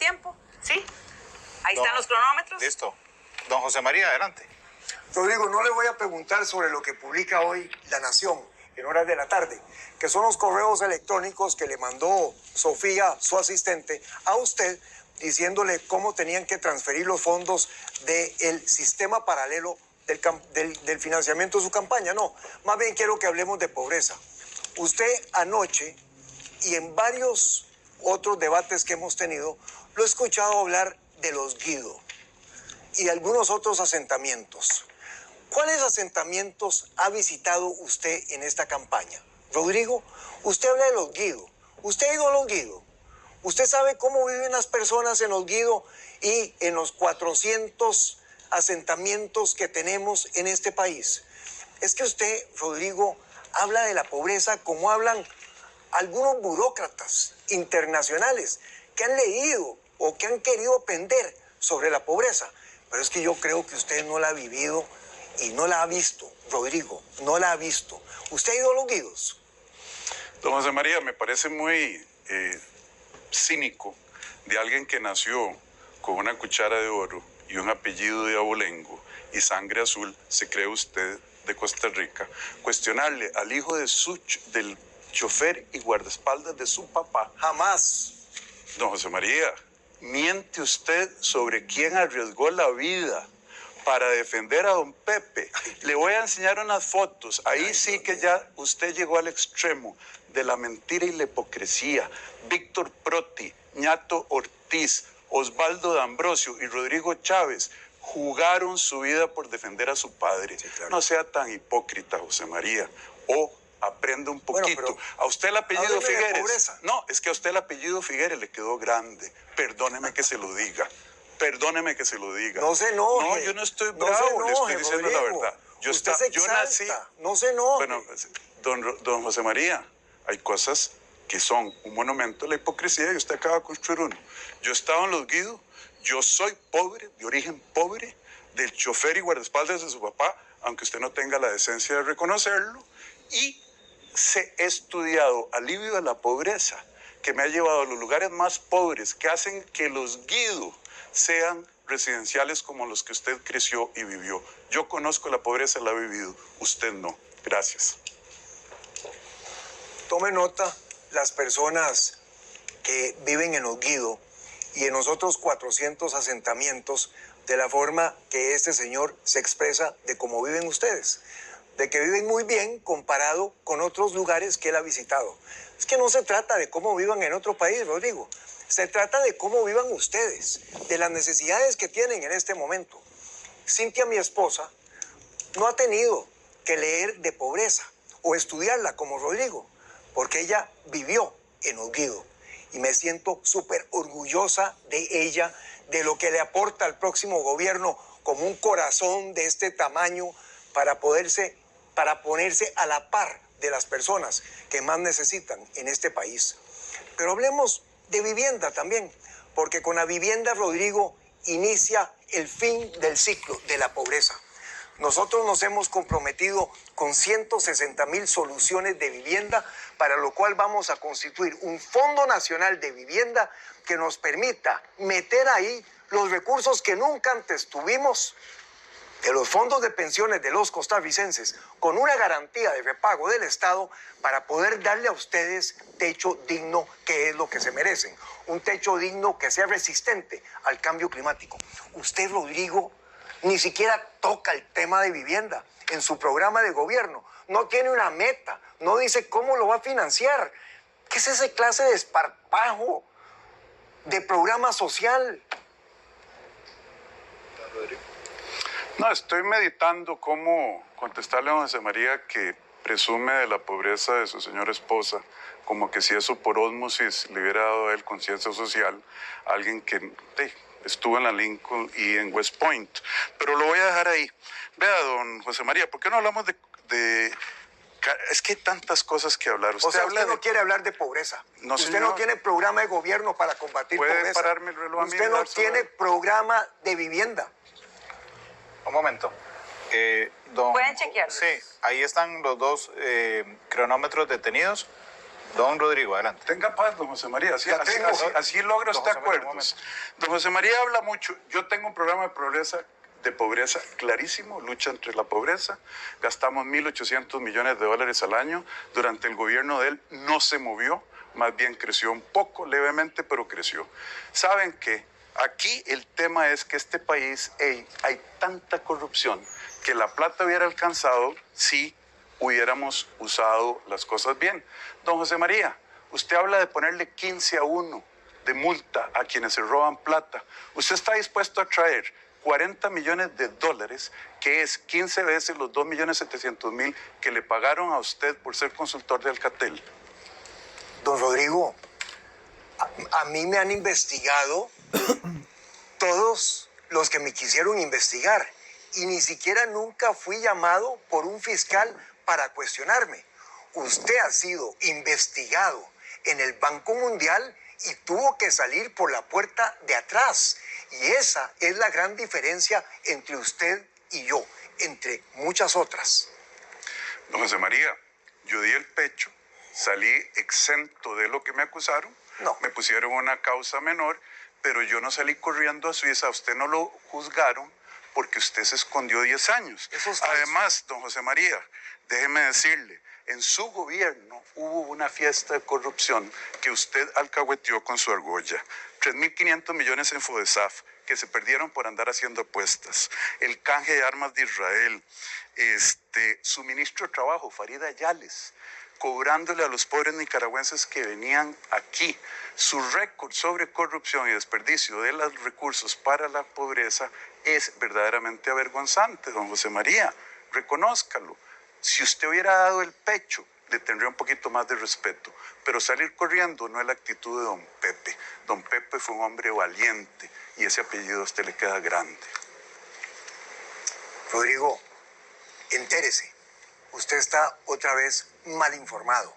¿Tiempo? ¿Sí? Ahí están los cronómetros. Listo. Don José María, adelante. Rodrigo, no le voy a preguntar sobre lo que publica hoy La Nación en horas de la tarde, que son los correos electrónicos que le mandó Sofía, su asistente, a usted, diciéndole cómo tenían que transferir los fondos del sistema paralelo del financiamiento de su campaña. No, más bien quiero que hablemos de pobreza. Usted anoche y en varios otros debates que hemos tenido, lo he escuchado hablar de los Guido y de algunos otros asentamientos. ¿Cuáles asentamientos ha visitado usted en esta campaña? Rodrigo, usted habla de los Guido. ¿Usted ha ido a los Guido? ¿Usted sabe cómo viven las personas en los Guido y en los 400 asentamientos que tenemos en este país? Es que usted, Rodrigo, habla de la pobreza como hablan algunos burócratas internacionales que han leído o que han querido aprender sobre la pobreza. Pero es que yo creo que usted no la ha vivido y no la ha visto, Rodrigo, no la ha visto. ¿Usted ha ido a los Guidos? Don José María, me parece muy cínico de alguien que nació con una cuchara de oro y un apellido de abolengo y sangre azul, se cree usted de Costa Rica, cuestionarle al hijo del chofer y guardaespaldas de su papá. Jamás. Don José María, miente usted sobre quién arriesgó la vida para defender a don Pepe. Le voy a enseñar unas fotos. Ahí sí que ya usted llegó al extremo de la mentira y la hipocresía. Víctor Proti, Ñato Ortiz, Osvaldo D'Ambrosio y Rodrigo Chávez jugaron su vida por defender a su padre. Sí, claro. No sea tan hipócrita, José María. O aprenda un poquito. Bueno, a usted el apellido Figueres. No, es que a usted el apellido Figueres le quedó grande. Perdóneme que se lo diga. Perdóneme que se lo diga. No se enoje. No, yo no estoy bravo, le estoy diciendo Rodrigo. la verdad. Yo nací. No se enoje. Bueno, don José María, hay cosas que son un monumento a la hipocresía y usted acaba de construir uno. Yo estaba en los Guidos, yo soy pobre, de origen pobre, del chofer y guardaespaldas de su papá, aunque usted no tenga la decencia de reconocerlo, y he estudiado alivio de la pobreza, que me ha llevado a los lugares más pobres, que hacen que los Guidos sean residenciales como los que usted creció y vivió. Yo conozco la pobreza, la he vivido, usted no. Gracias. Tome nota las personas que viven en los Guido y en los otros 400 asentamientos de la forma que este señor se expresa de cómo viven ustedes, de que viven muy bien comparado con otros lugares que él ha visitado. Es que no se trata de cómo vivan en otro país, Rodrigo. Se trata de cómo vivan ustedes, de las necesidades que tienen en este momento. Cintia, mi esposa, no ha tenido que leer de pobreza o estudiarla como Rodrigo, porque ella vivió en los Guido. Y me siento súper orgullosa de ella, de lo que le aporta al próximo gobierno como un corazón de este tamaño para ponerse a la par de las personas que más necesitan en este país. Pero hablemos de vivienda también, porque con la vivienda, Rodrigo, inicia el fin del ciclo de la pobreza. Nosotros nos hemos comprometido con 160,000 soluciones de vivienda, para lo cual vamos a constituir un Fondo Nacional de Vivienda que nos permita meter ahí los recursos que nunca antes tuvimos de los fondos de pensiones de los costarricenses, con una garantía de repago del Estado para poder darle a ustedes techo digno, que es lo que se merecen. Un techo digno que sea resistente al cambio climático. Usted, Rodrigo, ni siquiera toca el tema de vivienda en su programa de gobierno. No tiene una meta, no dice cómo lo va a financiar. ¿Qué es esa clase de esparpajo de programa social? No, estoy meditando cómo contestarle a don José María, que presume de la pobreza de su señora esposa, como que si eso por ósmosis le hubiera dado a él conciencia social, a alguien que estuvo en la Lincoln y en West Point. Pero lo voy a dejar ahí. Vea, don José María, ¿por qué no hablamos de es que hay tantas cosas que hablar. Usted no quiere hablar de pobreza. No, usted señor. no tiene programa de gobierno para combatir pobreza. ¿Puede pararme el reloj a mí? Usted no tiene programa de vivienda. Un momento. Pueden chequearlos. Sí, ahí están los dos cronómetros detenidos. Don Rodrigo, adelante. Tenga paz, don José María. Así logra Don usted José María, acuerdos. Don José María habla mucho. Yo tengo un programa de pobreza clarísimo, lucha entre la pobreza. Gastamos $1.800 millones al año. Durante el gobierno de él no se movió, más bien creció un poco, levemente, pero creció. ¿Saben qué? Aquí el tema es que este país, hay tanta corrupción que la plata hubiera alcanzado si hubiéramos usado las cosas bien. Don José María, usted habla de ponerle 15-1 de multa a quienes se roban plata. Usted está dispuesto a traer $40 millones, que es 15 veces los 2.700.000 que le pagaron a usted por ser consultor de Alcatel. Don Rodrigo, a mí me han investigado todos los que me quisieron investigar y ni siquiera nunca fui llamado por un fiscal para cuestionarme. Usted ha sido investigado en el Banco Mundial y tuvo que salir por la puerta de atrás. Y esa es la gran diferencia entre usted y yo, entre muchas otras. Don José María, yo di el pecho, salí exento de lo que me acusaron, No. Me pusieron una causa menor, pero yo no salí corriendo a Suiza, a usted no lo juzgaron porque usted se escondió 10 años. Eso es falso. Además, don José María, déjeme decirle, en su gobierno hubo una fiesta de corrupción que usted alcahueteó con su argolla. 3.500 millones en FODESAF, que se perdieron por andar haciendo apuestas. El canje de armas de Israel. Su ministro de Trabajo, Farida Yales, cobrándole a los pobres nicaragüenses que venían aquí. Su récord sobre corrupción y desperdicio de los recursos para la pobreza es verdaderamente avergonzante, don José María. Reconózcalo. Si usted hubiera dado el pecho, le tendría un poquito más de respeto. Pero salir corriendo no es la actitud de don Pepe. Don Pepe fue un hombre valiente y ese apellido a usted le queda grande. Rodrigo, entérese. Usted está otra vez mal informado.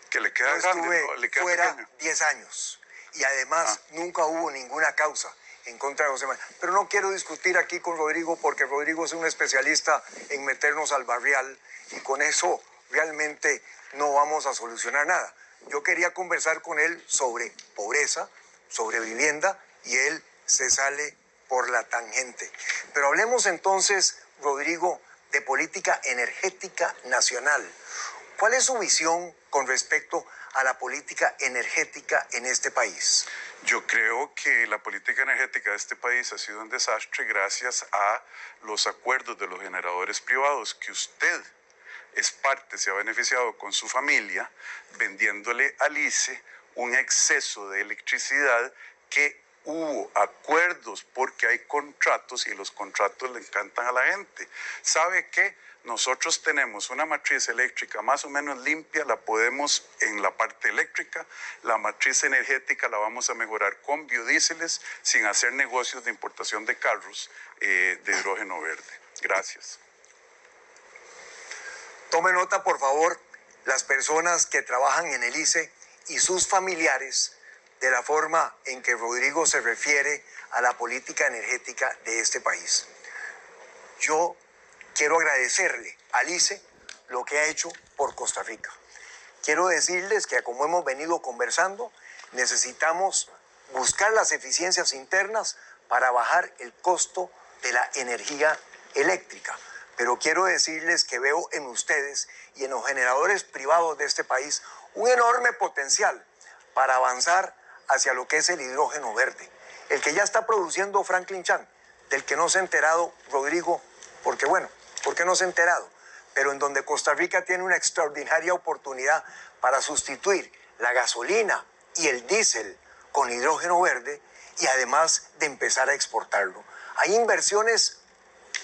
Que le queda Yo grande, estuve ¿no? Le queda fuera pequeño. 10 años y además nunca hubo ninguna causa en contra de José María. Pero no quiero discutir aquí con Rodrigo porque Rodrigo es un especialista en meternos al barrial y con eso realmente no vamos a solucionar nada. Yo quería conversar con él sobre pobreza, sobre vivienda y él se sale por la tangente. Pero hablemos entonces, Rodrigo, de política energética nacional. ¿Cuál es su visión con respecto a la política energética en este país? Yo creo que la política energética de este país ha sido un desastre gracias a los acuerdos de los generadores privados que usted es parte, se ha beneficiado con su familia, vendiéndole al ICE un exceso de electricidad que hubo acuerdos porque hay contratos y los contratos le encantan a la gente. ¿Sabe qué? Nosotros tenemos una matriz eléctrica más o menos limpia, la podemos en la parte eléctrica, la matriz energética la vamos a mejorar con biodíseles sin hacer negocios de importación de carros de hidrógeno verde. Gracias. Tome nota, por favor, las personas que trabajan en el ICE y sus familiares de la forma en que Rodrigo se refiere a la política energética de este país. Yo quiero agradecerle al ICE lo que ha hecho por Costa Rica. Quiero decirles que, como hemos venido conversando, necesitamos buscar las eficiencias internas para bajar el costo de la energía eléctrica. Pero quiero decirles que veo en ustedes y en los generadores privados de este país un enorme potencial para avanzar hacia lo que es el hidrógeno verde, el que ya está produciendo Franklin Chan, del que no se ha enterado Rodrigo, porque bueno, ¿por qué no se ha enterado? Pero en donde Costa Rica tiene una extraordinaria oportunidad para sustituir la gasolina y el diésel con hidrógeno verde y además de empezar a exportarlo. Hay inversiones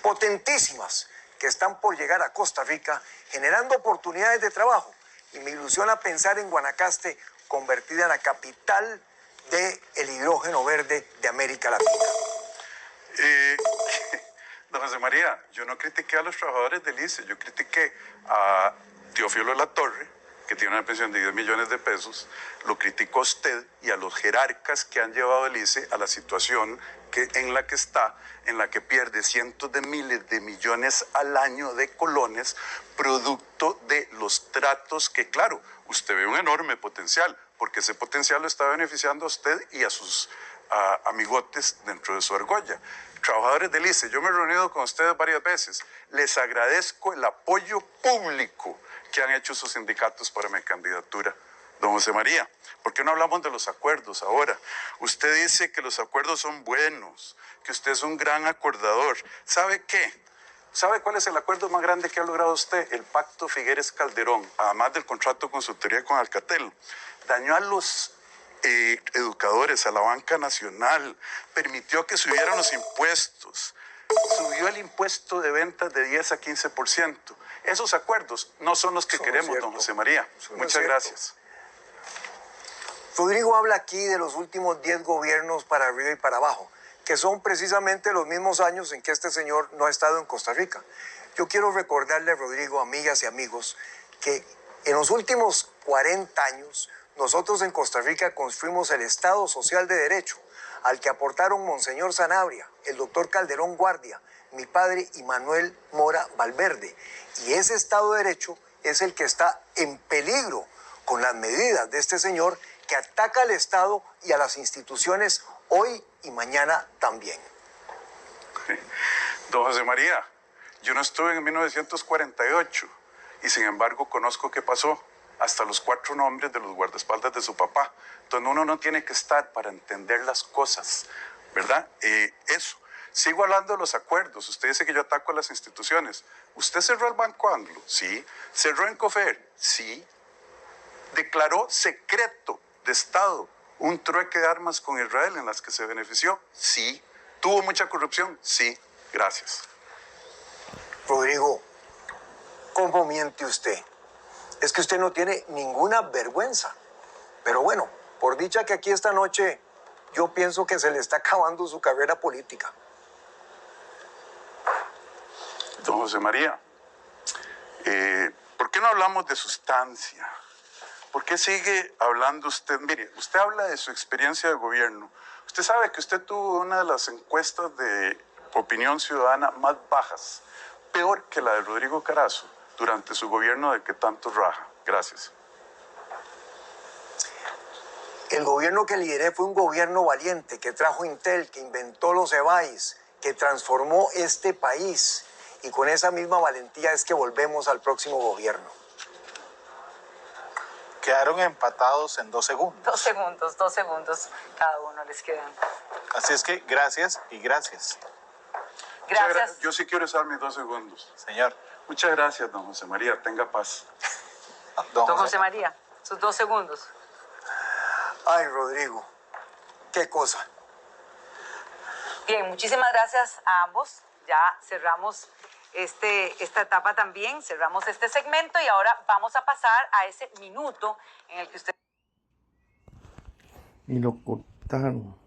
potentísimas que están por llegar a Costa Rica, generando oportunidades de trabajo. Y me ilusiona pensar en Guanacaste, convertida en la capital del hidrógeno verde de América Latina. Don José María, yo no critiqué a los trabajadores del ICE, yo critiqué a Teófilo Latorre, que tiene una pensión de 10 millones de pesos, lo criticó a usted y a los jerarcas que han llevado el ICE a la situación en la que está, en la que pierde cientos de miles de millones al año de colones, producto de los tratos que, claro, usted ve un enorme potencial, porque ese potencial lo está beneficiando a usted y a sus amigotes dentro de su argolla. Trabajadores del ICE, yo me he reunido con ustedes varias veces. Les agradezco el apoyo público que han hecho sus sindicatos para mi candidatura. Don José María, ¿por qué no hablamos de los acuerdos ahora? Usted dice que los acuerdos son buenos, que usted es un gran acordador. ¿Sabe qué? ¿Sabe cuál es el acuerdo más grande que ha logrado usted? El Pacto Figueres-Calderón, además del contrato de consultoría con Alcatel. Dañó a los educadores, a la banca nacional, permitió que subieran los impuestos, subió el impuesto de ventas de 10 a 15%. Esos acuerdos no son los que queremos, don José María. Muchas gracias. Rodrigo habla aquí de los últimos 10 gobiernos para arriba y para abajo, que son precisamente los mismos años en que este señor no ha estado en Costa Rica. Yo quiero recordarle a Rodrigo, amigas y amigos, que en los últimos 40 años nosotros en Costa Rica construimos el Estado Social de Derecho, al que aportaron Monseñor Sanabria, el doctor Calderón Guardia, mi padre y Manuel Mora Valverde. Y ese Estado de Derecho es el que está en peligro con las medidas de este señor que ataca al Estado y a las instituciones hoy y mañana también. Don José María, yo no estuve en 1948 y sin embargo conozco qué pasó. Hasta los 4 nombres de los guardaespaldas de su papá. Entonces uno no tiene que estar para entender las cosas, ¿verdad? Eso. Sigo hablando de los acuerdos. Usted dice que yo ataco a las instituciones. ¿Usted cerró el Banco Anglo? Sí. ¿Cerró Encofer? Sí. ¿Declaró secreto de Estado un trueque de armas con Israel en las que se benefició? Sí. ¿Tuvo mucha corrupción? Sí. Gracias. Rodrigo, ¿cómo miente usted? Es que usted no tiene ninguna vergüenza. Pero bueno, por dicha que aquí esta noche yo pienso que se le está acabando su carrera política. Don José María, ¿por qué no hablamos de sustancia? ¿Por qué sigue hablando usted? Mire, usted habla de su experiencia de gobierno. Usted sabe que usted tuvo una de las encuestas de opinión ciudadana más bajas, peor que la de Rodrigo Carazo, durante su gobierno de que tanto raja. Gracias. El gobierno que lideré fue un gobierno valiente, que trajo Intel, que inventó los EBAIS, que transformó este país. Y con esa misma valentía es que volvemos al próximo gobierno. Quedaron empatados en 2 segundos. 2 segundos cada uno les quedan. Así es que gracias y gracias. Gracias. Yo sí quiero usar mis 2 segundos. Señor. Muchas gracias, don José María. Tenga paz. Don José María, sus 2 segundos. Ay, Rodrigo, qué cosa. Bien, muchísimas gracias a ambos. Ya cerramos esta etapa también, cerramos este segmento y ahora vamos a pasar a ese minuto en el que usted... Y lo cortaron.